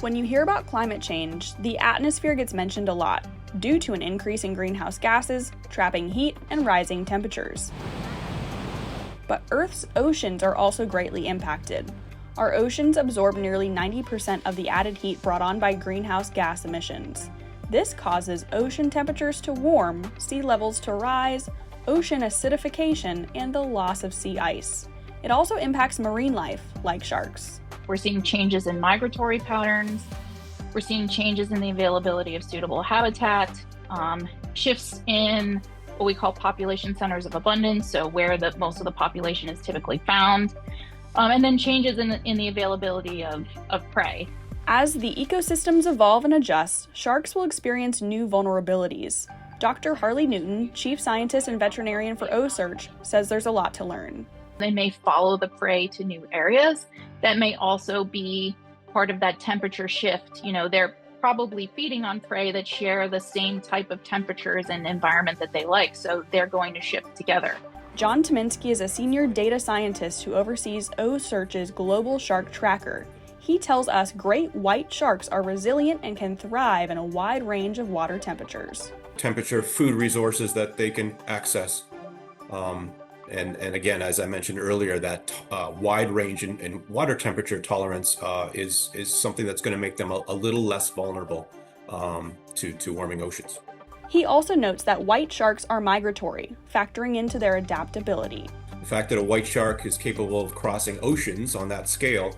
When you hear about climate change, the atmosphere gets mentioned a lot, due to an increase in greenhouse gases, trapping heat, and rising temperatures. But Earth's oceans are also greatly impacted. Our oceans absorb nearly 90% of the added heat brought on by greenhouse gas emissions. This causes ocean temperatures to warm, sea levels to rise, ocean acidification, and the loss of sea ice. It also impacts marine life, like sharks. We're seeing changes in migratory patterns. We're seeing changes in the availability of suitable habitat, shifts in what we call population centers of abundance, so where most of the population is typically found, and then changes in the availability of prey. As the ecosystems evolve and adjust, sharks will experience new vulnerabilities. Dr. Harley Newton, chief scientist and veterinarian for OCEARCH, says there's a lot to learn. They may follow the prey to new areas. That may also be part of that temperature shift. They're probably feeding on prey that share the same type of temperatures and environment that they like, so they're going to shift together. John Tominski is a senior data scientist who oversees OCEARCH's global shark tracker. He tells us great white sharks are resilient and can thrive in a wide range of water temperatures. Food resources that they can access. And again, as I mentioned earlier, that wide range in water temperature tolerance is something that's going to make them a little less vulnerable to warming oceans. He also notes that white sharks are migratory, factoring into their adaptability. The fact that a white shark is capable of crossing oceans on that scale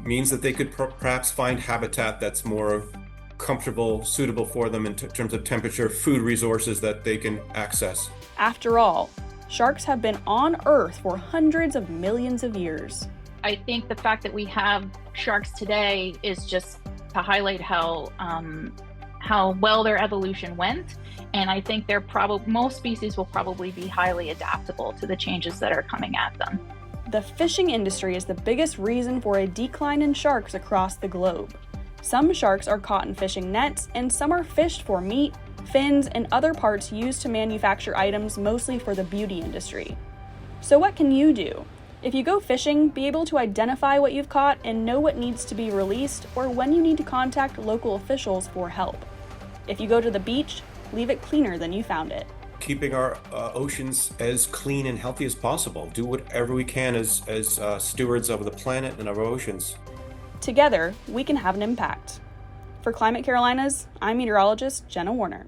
means that they could perhaps find habitat that's more comfortable, suitable for them in terms of temperature, food resources that they can access. After all, sharks have been on Earth for hundreds of millions of years. I think the fact that we have sharks today is just to highlight how well their evolution went, and I think most species will probably be highly adaptable to the changes that are coming at them. The fishing industry is the biggest reason for a decline in sharks across the globe. Some sharks are caught in fishing nets, and some are fished for meat, fins, and other parts used to manufacture items mostly for the beauty industry. So what can you do? If you go fishing, be able to identify what you've caught and know what needs to be released or when you need to contact local officials for help. If you go to the beach, leave it cleaner than you found it. Keeping our oceans as clean and healthy as possible. Do whatever we can as stewards of the planet and of our oceans. Together, we can have an impact. For Climate Carolinas, I'm meteorologist Jenna Warner.